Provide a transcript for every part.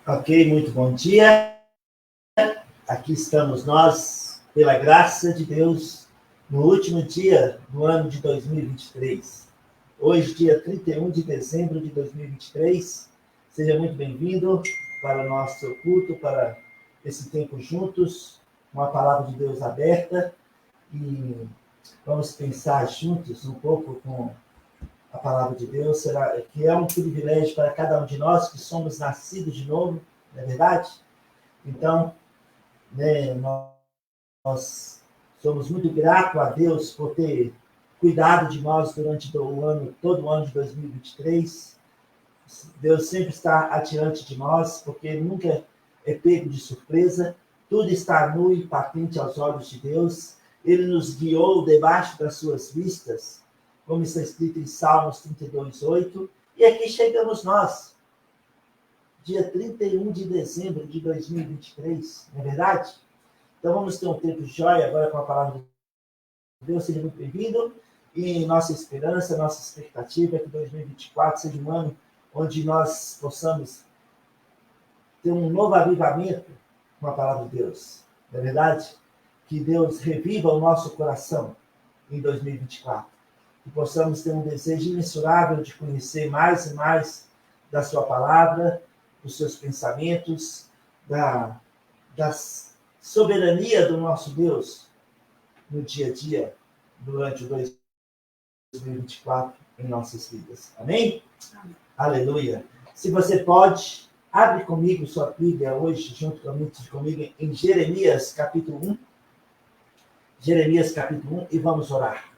Ok, muito bom dia. Aqui estamos nós, pela graça de Deus, no último dia do ano de 2023. Hoje, dia 31 de dezembro de 2023. Seja muito bem-vindo para o nosso culto, para esse tempo juntos, uma palavra de Deus aberta. E vamos pensar juntos um pouco com a palavra de Deus, será que é um privilégio para cada um de nós que somos nascidos de novo, não é verdade? Então, né, nós somos muito gratos a Deus por ter cuidado de nós durante todo o ano de 2023. Deus sempre está adiante de nós, porque nunca é pego de surpresa. Tudo está nu e patente aos olhos de Deus. Ele nos guiou debaixo das suas vistas, como está escrito em Salmos 32:8. E aqui chegamos nós, dia 31 de dezembro de 2023, não é verdade? Então vamos ter um tempo jóia agora com a palavra de Deus. Seja muito bem-vindo. E nossa esperança, nossa expectativa é que 2024 seja um ano onde nós possamos ter um novo avivamento com a palavra de Deus. Não é verdade? Que Deus reviva o nosso coração em 2024. Que possamos ter um desejo imensurável de conhecer mais e mais da sua palavra, dos seus pensamentos, da soberania do nosso Deus no dia a dia, durante o 2024 em nossas vidas. Amém? Amém. Aleluia. Se você pode, abre comigo sua Bíblia hoje, juntamente comigo, em Jeremias, capítulo 1. Jeremias, capítulo 1, e vamos orar.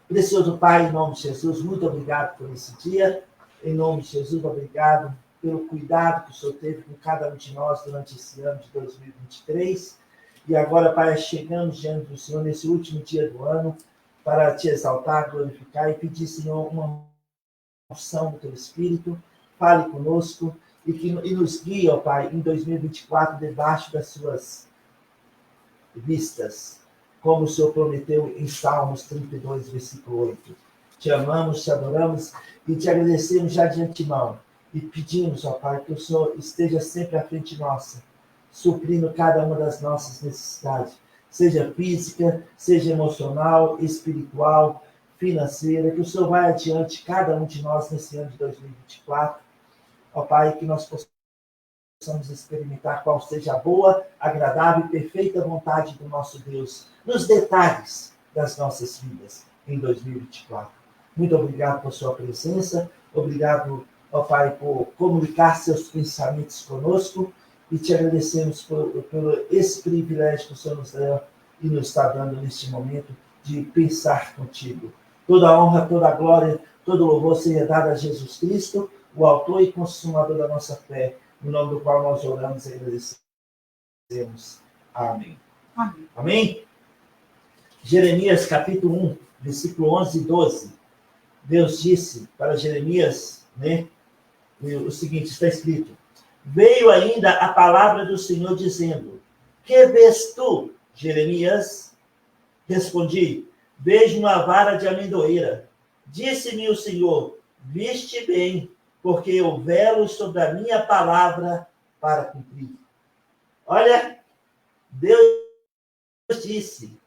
Precioso Pai, em nome de Jesus, muito obrigado por esse dia. Em nome de Jesus, obrigado pelo cuidado que o Senhor teve com cada um de nós durante esse ano de 2023. E agora, Pai, chegamos diante do Senhor nesse último dia do ano para te exaltar, glorificar e pedir, Senhor, uma unção do Teu Espírito. Fale conosco e nos guie, ó Pai, em 2024, debaixo das suas vistas, como o Senhor prometeu em Salmos 32, versículo 8. Te amamos, te adoramos e te agradecemos já de antemão. E pedimos, ó Pai, que o Senhor esteja sempre à frente nossa, suprindo cada uma das nossas necessidades, seja física, seja emocional, espiritual, financeira, que o Senhor vai adiante cada um de nós nesse ano de 2024. Ó Pai, que nós possamos experimentar qual seja a boa, agradável e perfeita vontade do nosso Deus, nos detalhes das nossas vidas em 2024. Muito obrigado por sua presença, obrigado, ó Pai, por comunicar seus pensamentos conosco e te agradecemos por esse privilégio que o Senhor nos deu e nos está dando neste momento de pensar contigo. Toda a honra, toda a glória, todo o louvor seja dado a Jesus Cristo, o autor e consumador da nossa fé, no nome do qual nós oramos e agradecemos. Amém. Amém. Amém? Jeremias, capítulo 1, versículo 11 e 12. Deus disse para Jeremias, né, o seguinte, está escrito: veio ainda a palavra do Senhor dizendo: que vês tu, Jeremias? Respondi: vejo uma vara de amendoeira. Disse-me o Senhor: viste bem, porque eu velo sobre a minha palavra para cumprir. Olha, Deus disse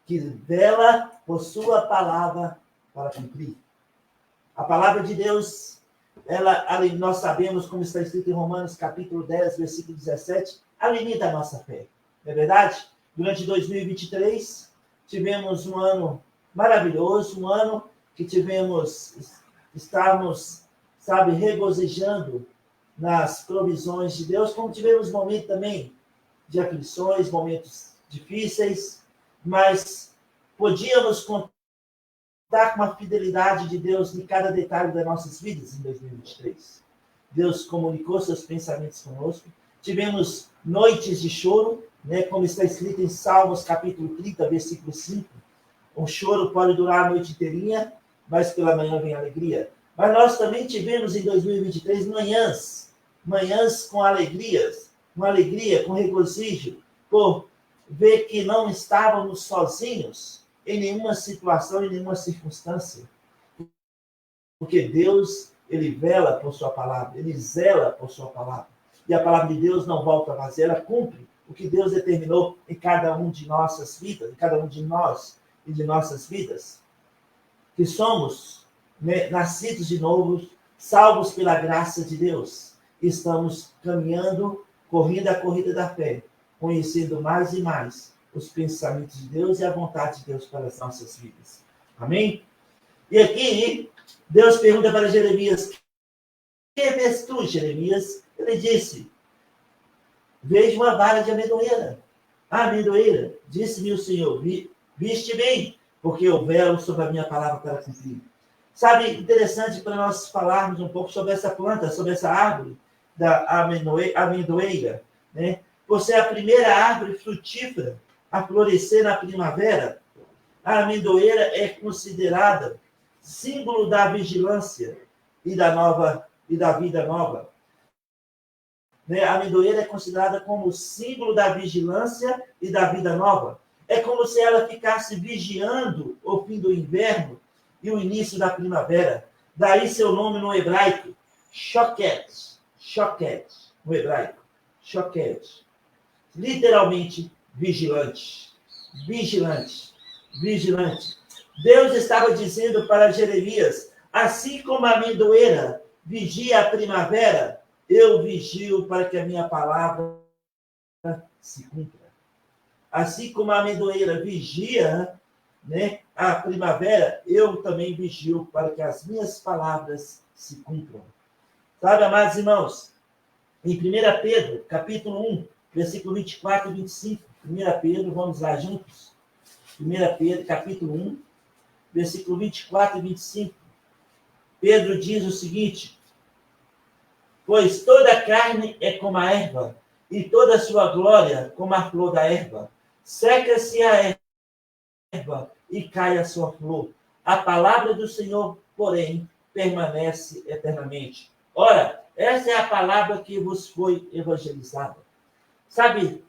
que vela por sua palavra para cumprir. A palavra de Deus, nós sabemos, como está escrito em Romanos capítulo 10, versículo 17, alimenta a nossa fé. Não é verdade? Durante 2023, tivemos um ano maravilhoso, um ano que estávamos, regozijando nas provisões de Deus, como tivemos momentos também de aflições, momentos difíceis, mas podíamos contar com a fidelidade de Deus em cada detalhe das nossas vidas em 2023. Deus comunicou seus pensamentos conosco. Tivemos noites de choro, né, como está escrito em Salmos capítulo 30, versículo 5. Um choro pode durar a noite inteirinha, mas pela manhã vem a alegria. Mas nós também tivemos em 2023 manhãs com alegrias, com regozijo, por ver que não estávamos sozinhos em nenhuma situação, em nenhuma circunstância. Porque Deus, Ele vela por sua palavra, Ele zela por sua palavra. E a palavra de Deus não volta vazia, ela cumpre o que Deus determinou em cada um de nossas vidas, em cada um de nós e de nossas vidas. Que somos, né, nascidos de novo, salvos pela graça de Deus. Estamos caminhando, correndo a corrida da fé, conhecendo mais e mais os pensamentos de Deus e a vontade de Deus para as nossas vidas. Amém? E aqui, Deus pergunta para Jeremias: que vês tu, Jeremias? Ele disse: vejo uma vara de amendoeira. A amendoeira, disse-me o Senhor, viste bem, porque eu velo sobre a minha palavra para cumprir. Sabe, interessante para nós falarmos um pouco sobre essa planta, sobre essa árvore da amendoeira, né? Por ser a primeira árvore frutífera a florescer na primavera, a amendoeira é considerada símbolo da vigilância e da vida nova. Né? A amendoeira é considerada como símbolo da vigilância e da vida nova. É como se ela ficasse vigiando o fim do inverno e o início da primavera. Daí seu nome no hebraico, Shoket. Shoket, no hebraico. Shoket. Literalmente, vigilante. Vigilante. Vigilante. Deus estava dizendo para Jeremias: assim como a amendoeira vigia a primavera, eu vigio para que a minha palavra se cumpra. Assim como a amendoeira vigia, né, a primavera, eu também vigio para que as minhas palavras se cumpram. Sabe, amados irmãos, em 1 Pedro, capítulo 1, versículo 24 e 25, 1 Pedro, vamos lá juntos. 1 Pedro, capítulo 1, versículo 24 e 25. Pedro diz o seguinte: pois toda a carne é como a erva, e toda a sua glória como a flor da erva. Seca-se a erva e cai a sua flor. A palavra do Senhor, porém, permanece eternamente. Ora, essa é a palavra que vos foi evangelizada. Sabe,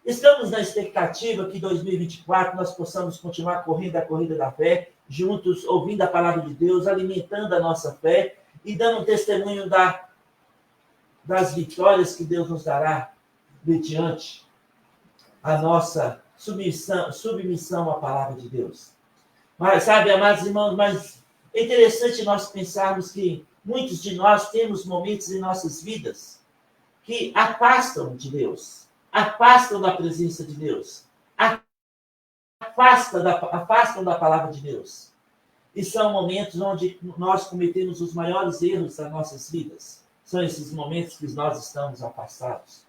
estamos na expectativa que em 2024 nós possamos continuar correndo a corrida da fé, juntos, ouvindo a palavra de Deus, alimentando a nossa fé e dando um testemunho das vitórias que Deus nos dará mediante a nossa submissão à palavra de Deus. Mas, sabe, amados irmãos, mas é interessante nós pensarmos que muitos de nós temos momentos em nossas vidas que afastam de Deus, afastam da presença de Deus, afastam da palavra de Deus. E são momentos onde nós cometemos os maiores erros das nossas vidas. São esses momentos que nós estamos afastados.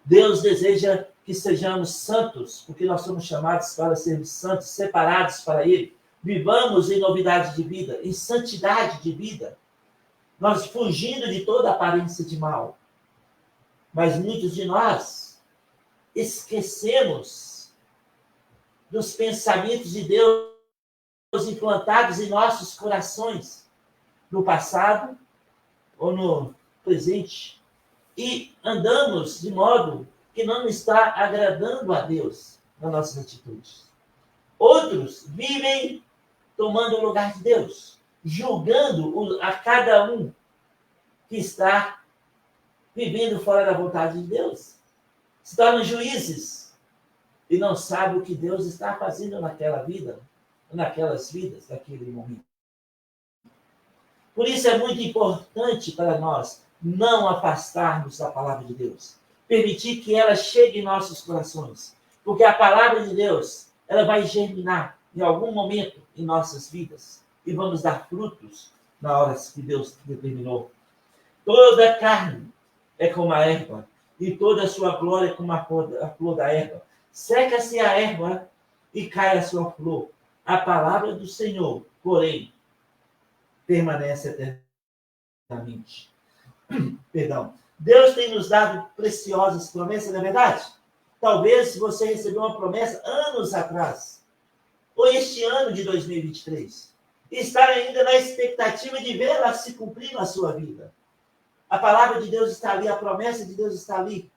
Deus deseja que sejamos santos, porque nós somos chamados para sermos santos, separados para Ele. Vivamos em novidade de vida, em santidade de vida. Nós fugindo de toda aparência de mal. Mas muitos de nós esquecemos dos pensamentos de Deus implantados em nossos corações, no passado ou no presente, e andamos de modo que não está agradando a Deus nas nossas atitudes. Outros vivem tomando o lugar de Deus, julgando a cada um que está vivendo fora da vontade de Deus. Se tornam juízes e não sabem o que Deus está fazendo naquela vida, naquelas vidas, naquele momento. Por isso é muito importante para nós não afastarmos da palavra de Deus. Permitir que ela chegue em nossos corações. Porque a palavra de Deus, ela vai germinar em algum momento em nossas vidas. E vamos dar frutos na hora que Deus determinou. Toda a carne é como a erva, e toda a sua glória é como a flor da erva. Seca-se a erva e cai a sua flor. A palavra do Senhor, porém, permanece eternamente. Perdão. Deus tem nos dado preciosas promessas, não é verdade? Talvez você recebeu uma promessa anos atrás, ou este ano de 2023, e estar ainda na expectativa de vê-la se cumprir na sua vida. A palavra de Deus está ali, a promessa de Deus está ali,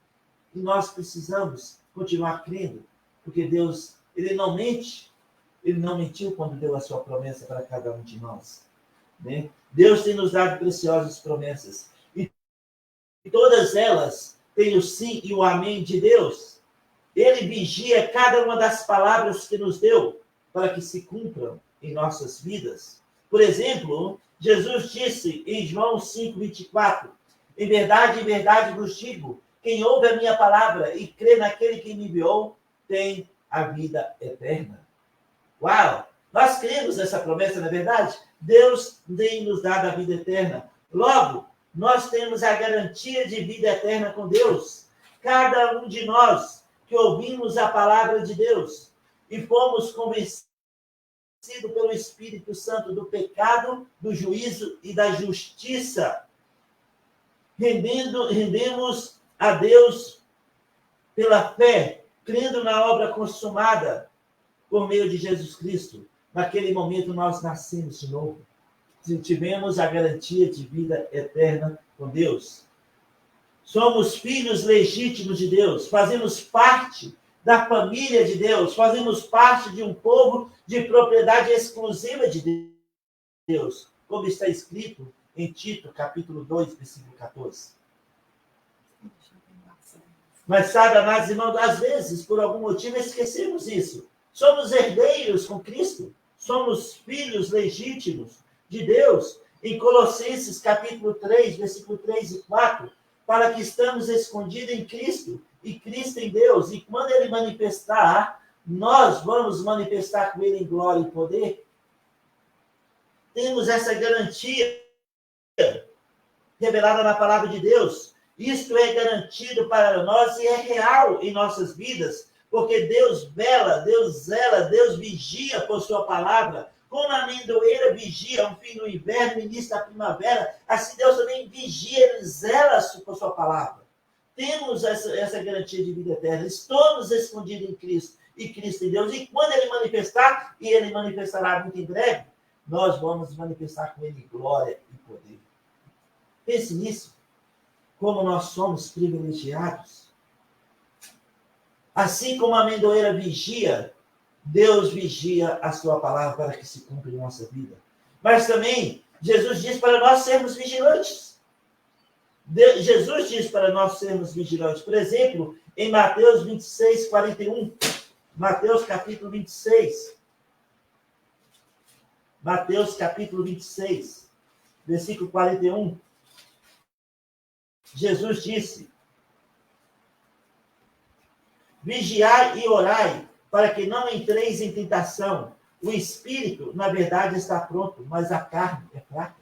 e nós precisamos continuar crendo, porque Deus, Ele não mente, Ele não mentiu quando deu a sua promessa para cada um de nós. Né? Deus tem nos dado preciosas promessas. E todas elas tem o sim e o amém de Deus. Ele vigia cada uma das palavras que nos deu para que se cumpram em nossas vidas. Por exemplo, Jesus disse em João 5:24, em verdade vos digo, quem ouve a minha palavra e crê naquele que me enviou, tem a vida eterna. Uau! Nós cremos nessa promessa, não é verdade? Deus tem nos dado a vida eterna. Logo, nós temos a garantia de vida eterna com Deus. Cada um de nós que ouvimos a palavra de Deus e fomos convencidos pelo Espírito Santo do pecado, do juízo e da justiça, rendemos a Deus pela fé, crendo na obra consumada por meio de Jesus Cristo. Naquele momento nós nascemos de novo. Tivemos a garantia de vida eterna com Deus. Somos filhos legítimos de Deus, fazemos parte da família de Deus, fazemos parte de um povo de propriedade exclusiva de Deus, como está escrito em Tito, capítulo 2, versículo 14. Mas sabe, amados irmãos, às vezes, por algum motivo, esquecemos isso. Somos herdeiros com Cristo, somos filhos legítimos de Deus. Em Colossenses, capítulo 3, versículo 3 e 4, para que estamos escondidos em Cristo, e Cristo em Deus, e quando Ele manifestar, nós vamos manifestar com Ele em glória e poder. Temos essa garantia revelada na palavra de Deus. Isto é garantido para nós e é real em nossas vidas, porque Deus vela, Deus zela, Deus vigia por sua palavra. Como a amendoeira vigia um fim no inverno, início da primavera, assim Deus também vigia, Ele zela por sua palavra. Temos essa garantia de vida eterna. Estamos escondidos em Cristo e Cristo em Deus. E quando Ele manifestar, e Ele manifestará muito em breve, nós vamos manifestar com Ele glória e poder. Pense nisso. Como nós somos privilegiados. Assim como a amendoeira vigia, Deus vigia a sua palavra para que se cumpra em nossa vida. Mas também, Jesus diz para nós sermos vigilantes. Jesus diz para nós sermos vigilantes. Por exemplo, em Mateus 26, 41. Mateus capítulo 26. Mateus capítulo 26, versículo 41. Jesus disse: vigiai e orai, para que não entreis em tentação. O espírito, na verdade, está pronto, mas a carne é fraca.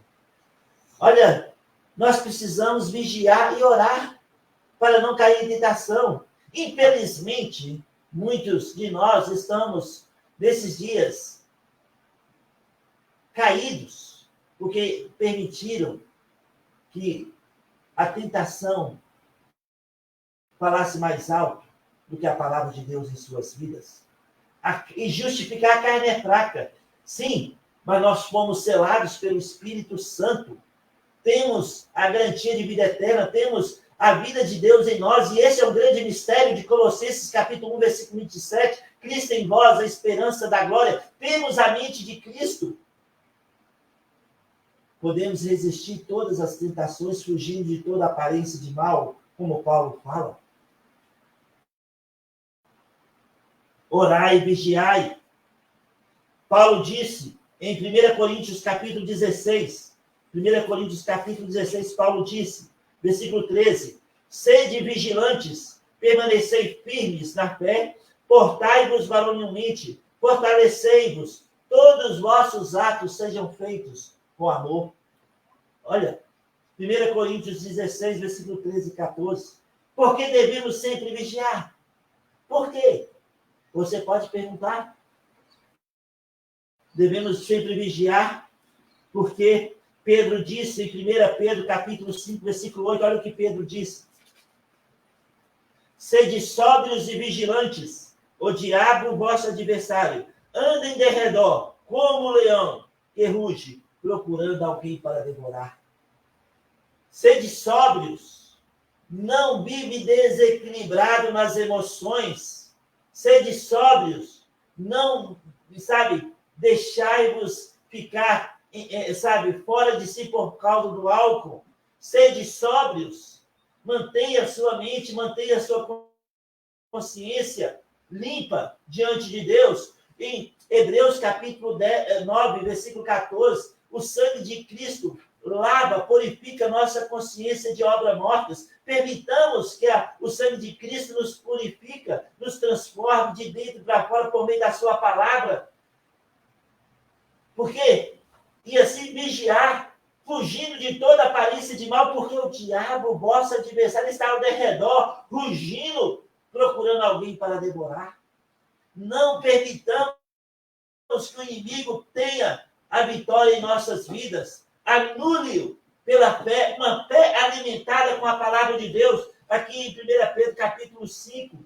Olha, nós precisamos vigiar e orar para não cair em tentação. Infelizmente, muitos de nós estamos, nesses dias, caídos, porque permitiram que a tentação falasse mais alto do que a palavra de Deus em suas vidas. E justificar a carne é fraca. Sim, mas nós fomos selados pelo Espírito Santo. Temos a garantia de vida eterna, temos a vida de Deus em nós, e esse é o grande mistério de Colossenses, capítulo 1, versículo 27. Cristo em vós, a esperança da glória. Temos a mente de Cristo. Podemos resistir todas as tentações, fugindo de toda aparência de mal, como Paulo fala. Orai e vigiai. Paulo disse em 1 Coríntios capítulo 16, 1 Coríntios capítulo 16, Paulo disse, versículo 13, sede vigilantes, permanecei firmes na fé, portai-vos varonilmente, fortalecei-vos, todos os vossos atos sejam feitos com amor. Olha, 1 Coríntios 16, versículo 13 e 14. Por que devemos sempre vigiar? Por quê? Você pode perguntar. Devemos sempre vigiar, porque Pedro disse em 1 Pedro, capítulo 5, versículo 8, olha o que Pedro disse. Sede sóbrios e vigilantes, o diabo, vosso adversário, anda em derredor, como um leão que ruge, procurando alguém para devorar. Sede sóbrios, não vive desequilibrado nas emoções. Sede sóbrios, não, deixai-vos ficar, fora de si por causa do álcool. Sede sóbrios, Mantenha a sua mente, mantenha a sua consciência limpa diante de Deus. Em Hebreus capítulo 9, versículo 14, o sangue de Cristo lava, purifica nossa consciência de obras mortas. Permitamos que o sangue de Cristo nos purifica, nos transforme de dentro para fora por meio da sua palavra. Porque, e assim vigiar, fugindo de toda aparência de mal, porque o diabo, o vosso adversário, está ao derredor, rugindo, procurando alguém para devorar. Não permitamos que o inimigo tenha a vitória em nossas vidas. Anule-o pela fé, uma fé alimentada com a palavra de Deus. Aqui em 1 Pedro, capítulo 5,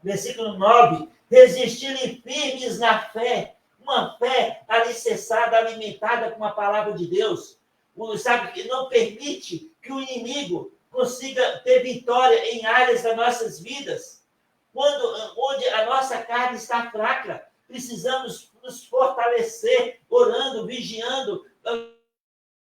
versículo 9. Resistirem firmes na fé. Uma fé alicerçada, alimentada com a palavra de Deus. Sabe, que não permite que o inimigo consiga ter vitória em áreas das nossas vidas. Onde a nossa carne está fraca, precisamos nos fortalecer, orando, vigiando,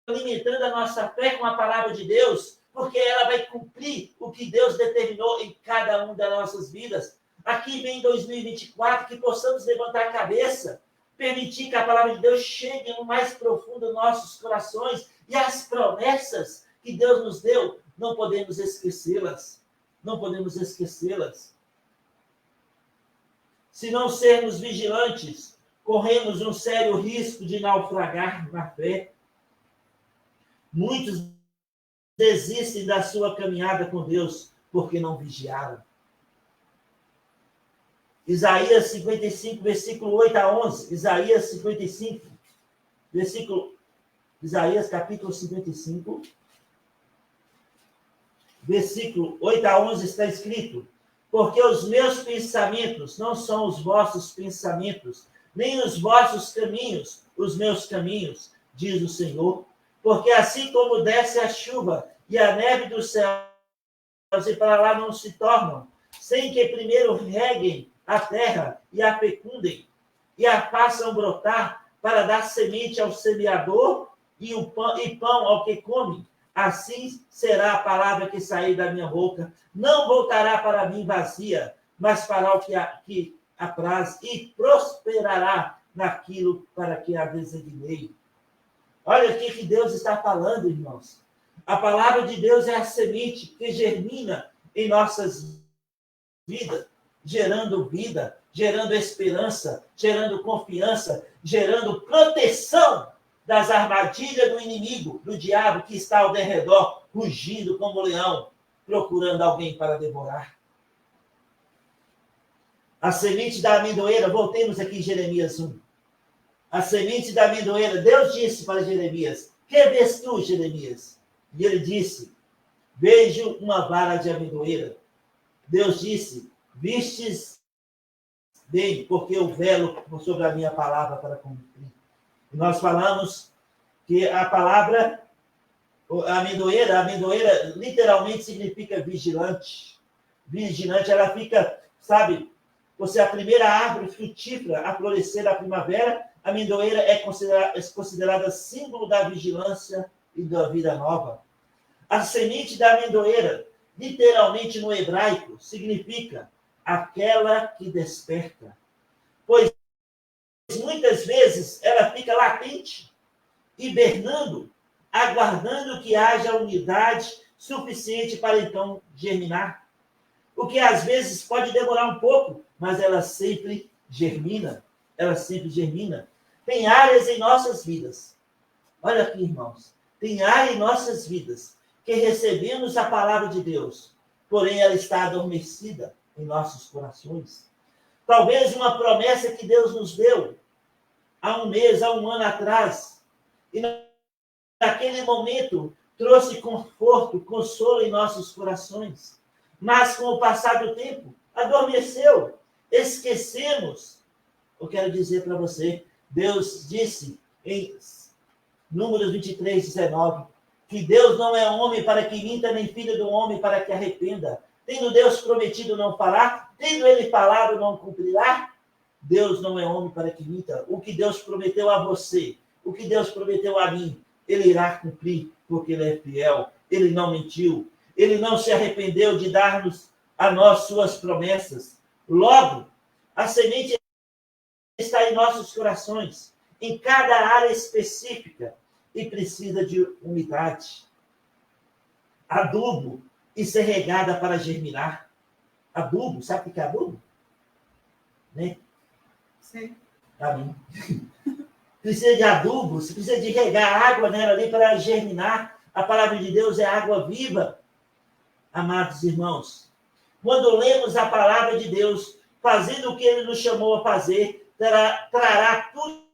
alimentando a nossa fé com a palavra de Deus, porque ela vai cumprir o que Deus determinou em cada uma das nossas vidas. Aqui vem 2024, que possamos levantar a cabeça, permitir que a palavra de Deus chegue no mais profundo dos nossos corações, e as promessas que Deus nos deu, não podemos esquecê-las. Não podemos esquecê-las. Se não sermos vigilantes, corremos um sério risco de naufragar na fé. Muitos desistem da sua caminhada com Deus porque não vigiaram. Isaías 55, versículo 8 a 11. Isaías 55, Isaías capítulo 55, versículo 8 a 11 está escrito: porque os meus pensamentos não são os vossos pensamentos, nem os vossos caminhos, os meus caminhos, diz o Senhor. Porque assim como desce a chuva e a neve dos céus, e para lá não se tornam, sem que primeiro reguem a terra e a fecundem, e a façam brotar para dar semente ao semeador e pão ao que come, assim será a palavra que sair da minha boca. Não voltará para mim vazia, mas fará o que apraz e prosperará naquilo para que a designei. Olha o que Deus está falando, irmãos. A palavra de Deus é a semente que germina em nossas vidas, gerando vida, gerando esperança, gerando confiança, gerando proteção das armadilhas do inimigo, do diabo que está ao derredor, rugindo como leão, procurando alguém para devorar. A semente da amendoeira, voltemos aqui em Jeremias 1. A semente da amendoeira, Deus disse para Jeremias: que vês tu, Jeremias? E ele disse: vejo uma vara de amendoeira. Deus disse: vistes bem, porque eu velo sobre a minha palavra para cumprir. E nós falamos que a palavra, a amendoeira literalmente significa vigilante. Vigilante, ela fica, sabe, você é a primeira árvore frutífera a florescer na primavera. A amendoeira é considerada símbolo da vigilância e da vida nova. A semente da amendoeira, literalmente no hebraico, significa aquela que desperta. Pois muitas vezes ela fica latente, hibernando, aguardando que haja unidade suficiente para então germinar. O que às vezes pode demorar um pouco, mas ela sempre germina. Ela sempre germina. Tem áreas em nossas vidas. Olha aqui, irmãos. Tem áreas em nossas vidas que recebemos a palavra de Deus, porém ela está adormecida em nossos corações. Talvez uma promessa que Deus nos deu há um mês, há um ano atrás, e naquele momento trouxe conforto, consolo em nossos corações. Mas com o passar do tempo, adormeceu, esquecemos. Eu quero dizer para você, Deus disse em Números 23, 19, que Deus não é homem para que minta, nem filho do homem para que arrependa. Tendo Deus prometido, não fará? Tendo ele falado, não cumprirá? Deus não é homem para que minta. O que Deus prometeu a você, o que Deus prometeu a mim, ele irá cumprir, porque ele é fiel. Ele não mentiu. Ele não se arrependeu de dar-nos a nós suas promessas. Logo, a semente está em nossos corações, em cada área específica, e precisa de umidade, adubo e ser regada para germinar. Adubo, sabe o que é adubo? Né? Sim. Para mim. Precisa de adubo, você precisa de regar água nela ali para germinar. A palavra de Deus é água viva. Amados irmãos, quando lemos a palavra de Deus, fazendo o que ele nos chamou a fazer, trará tudo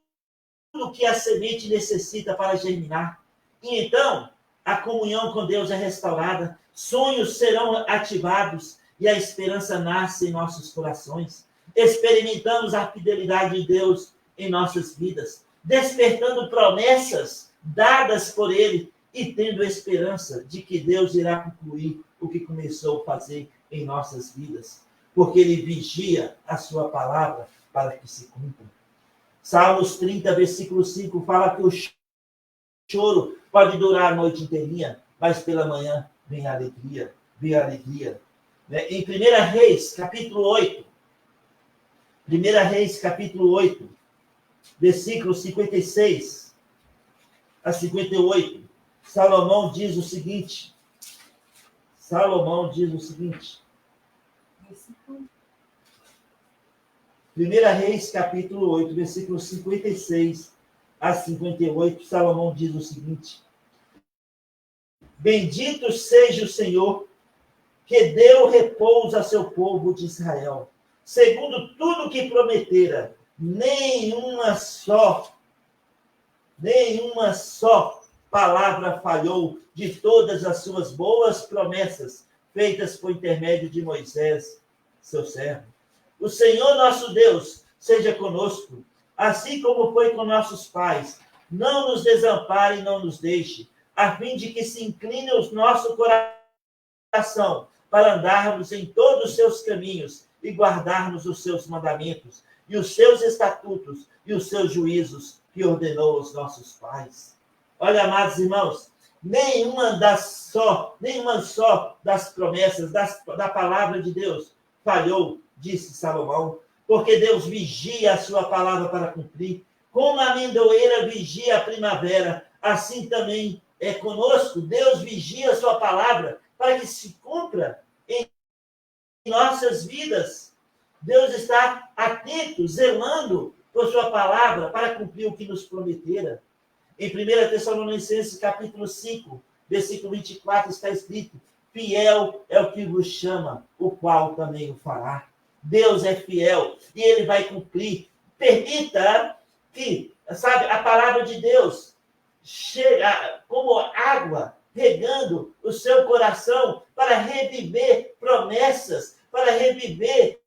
o que a semente necessita para germinar. E então, a comunhão com Deus é restaurada, sonhos serão ativados e a esperança nasce em nossos corações. Experimentamos a fidelidade de Deus em nossas vidas, despertando promessas dadas por Ele e tendo esperança de que Deus irá concluir o que começou a fazer em nossas vidas, porque Ele vigia a sua palavra para que se cumpra. Salmos 30, versículo 5, fala que o choro pode durar a noite inteirinha, mas pela manhã vem a alegria, vem a alegria. Em 1 Reis, capítulo 8, 1 Reis, capítulo 8, versículos 56 a 58, Salomão diz o seguinte, 1 Reis, capítulo 8, versículos 56 a 58, Salomão diz o seguinte: Bendito seja o Senhor, que deu repouso a seu povo de Israel, segundo tudo que prometera, nenhuma só palavra falhou de todas as suas boas promessas, feitas por intermédio de Moisés, seu servo. O Senhor nosso Deus seja conosco, assim como foi com nossos pais. Não nos desampare e não nos deixe, a fim de que se incline o nosso coração para andarmos em todos os seus caminhos e guardarmos os seus mandamentos e os seus estatutos e os seus juízos que ordenou aos nossos pais. Olha, amados irmãos, nenhuma só das promessas da palavra de Deus falhou, disse Salomão, porque Deus vigia a sua palavra para cumprir. Como a amendoeira vigia a primavera, assim também é conosco. Deus vigia a sua palavra para que se cumpra em nossas vidas. Deus está atento, zelando por sua palavra para cumprir o que nos prometera. Em 1 Tessalonicenses, capítulo 5, versículo 24, está escrito: fiel é o que vos chama, o qual também o fará. Deus é fiel e ele vai cumprir. Permita que, a palavra de Deus chegue como água, regando o seu coração para reviver promessas, para reviver,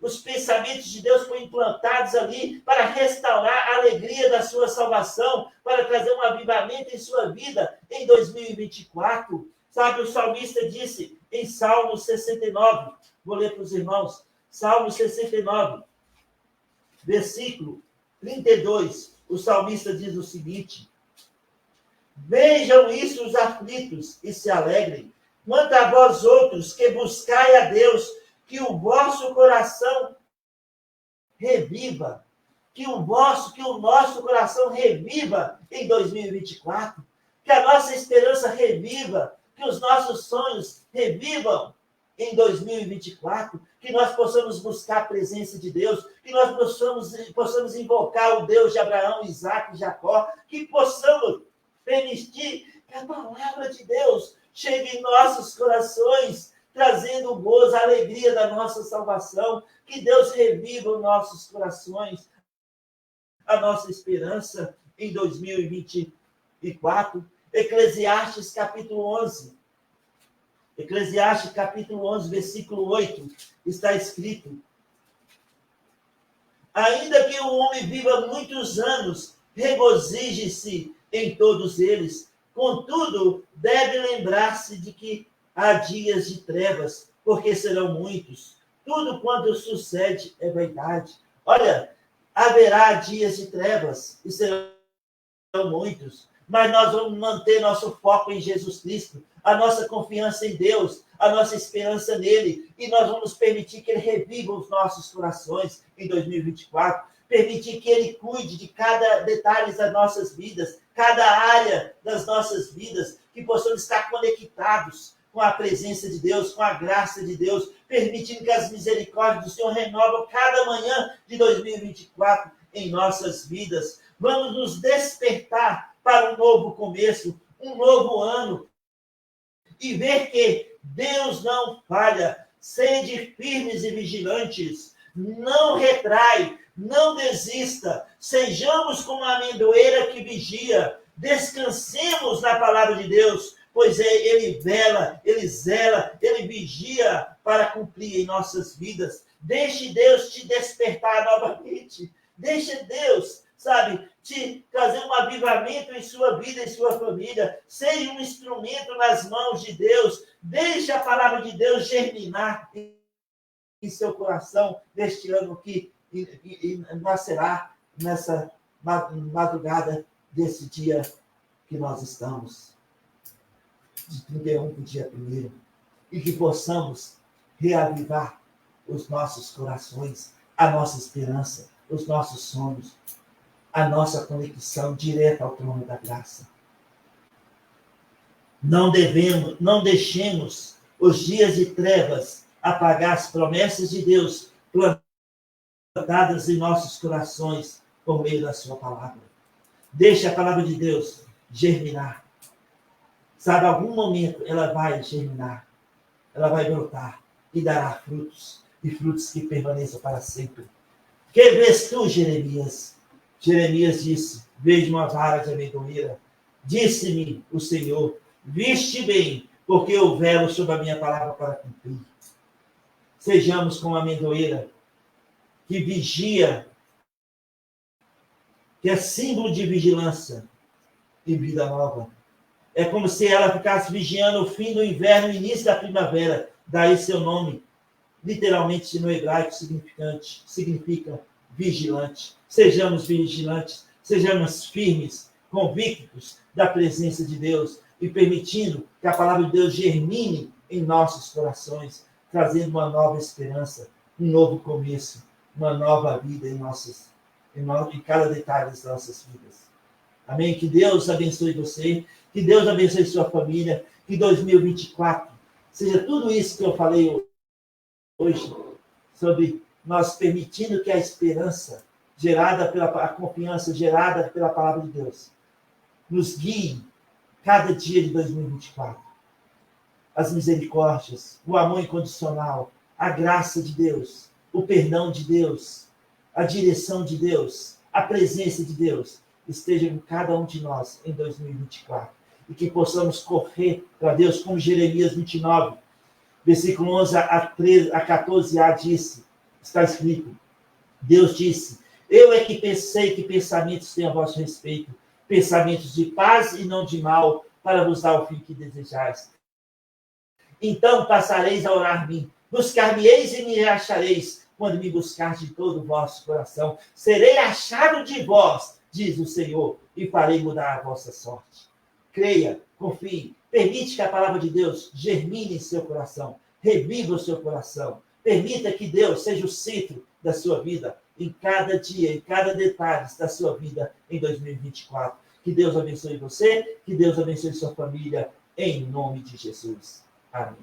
os pensamentos de Deus foram implantados ali para restaurar a alegria da sua salvação, para trazer um avivamento em sua vida em 2024. O salmista disse em Salmo 69, vou ler para os irmãos, Salmo 69, versículo 32, o salmista diz o seguinte: vejam isso os aflitos e se alegrem, quanto a vós outros que buscai a Deus, que o vosso coração reviva, que o nosso coração reviva em 2024, que a nossa esperança reviva, que os nossos sonhos revivam em 2024, que nós possamos buscar a presença de Deus, que nós possamos invocar o Deus de Abraão, Isaac e Jacó, que possamos permitir que a palavra de Deus chegue em nossos corações, trazendo o gozo, a alegria da nossa salvação, que Deus reviva os nossos corações, a nossa esperança em 2024. Eclesiastes capítulo 11. Eclesiastes capítulo 11, versículo 8, está escrito: ainda que o homem viva muitos anos, regozije-se em todos eles, contudo, deve lembrar-se de que há dias de trevas, porque serão muitos. Tudo quanto sucede é verdade. Olha, haverá dias de trevas e serão muitos. mas nós vamos manter nosso foco em Jesus Cristo, a nossa confiança em Deus, a nossa esperança nele, e nós vamos permitir que ele reviva os nossos corações em 2024, permitir que ele cuide de cada detalhe das nossas vidas, cada área das nossas vidas, que possamos estar conectados com a presença de Deus, com a graça de Deus, permitindo que as misericórdias do Senhor renovam cada manhã de 2024 em nossas vidas. Vamos nos despertar para um novo começo, um novo ano, e ver que Deus não falha. Sede firmes e vigilantes, não retrai, não desista, sejamos como a amendoeira que vigia, descansemos na palavra de Deus, pois ele vela, ele zela, ele vigia para cumprir em nossas vidas. Deixe Deus te despertar novamente, deixe Deus, sabe, te trazer um avivamento em sua vida, em sua família. Seja um instrumento nas mãos de Deus. Deixe a palavra de Deus germinar em seu coração neste ano que nascerá nessa madrugada desse dia que nós estamos, de 31 para o dia 1º, e que possamos reavivar os nossos corações, a nossa esperança, os nossos sonhos, a nossa conexão direta ao trono da graça. Não deixemos os dias de trevas apagar as promessas de Deus plantadas em nossos corações por meio da sua palavra. Deixe a palavra de Deus germinar. Sabe, algum momento ela vai germinar, ela vai brotar e dará frutos, e frutos que permaneçam para sempre. Que vês tu, Jeremias? Jeremias disse: vejo uma vara de amendoeira. Disse-me o Senhor: viste bem, porque eu velo sobre a minha palavra para cumprir. Sejamos como a amendoeira que vigia, que é símbolo de vigilância e vida nova. É como se ela ficasse vigiando o fim do inverno e o início da primavera. Daí seu nome, literalmente no hebraico, significa vigilante. Sejamos vigilantes, sejamos firmes, convictos da presença de Deus e permitindo que a palavra de Deus germine em nossos corações, trazendo uma nova esperança, um novo começo, uma nova vida em cada detalhe das nossas vidas. Amém? Que Deus abençoe você, que Deus abençoe sua família, que 2024 seja tudo isso que eu falei hoje, sobre nós permitindo que a esperança gerada a confiança gerada pela palavra de Deus nos guie cada dia de 2024. As misericórdias, o amor incondicional, a graça de Deus, o perdão de Deus, a direção de Deus, a presença de Deus esteja com cada um de nós em 2024. E que possamos correr para Deus, como Jeremias 29, versículo 11 a 14a disse, está escrito: Deus disse: eu é que pensei que pensamentos têm a vosso respeito, pensamentos de paz e não de mal, para vos dar o fim que desejais. Então passareis a orar-me, buscar-me-eis e me achareis, quando me buscar de todo o vosso coração. Serei achado de vós, diz o Senhor, e farei mudar a vossa sorte. Creia, confie, permite que a palavra de Deus germine em seu coração, reviva o seu coração. Permita que Deus seja o centro da sua vida, em cada dia, em cada detalhe da sua vida em 2024. Que Deus abençoe você, que Deus abençoe sua família, em nome de Jesus. Amém.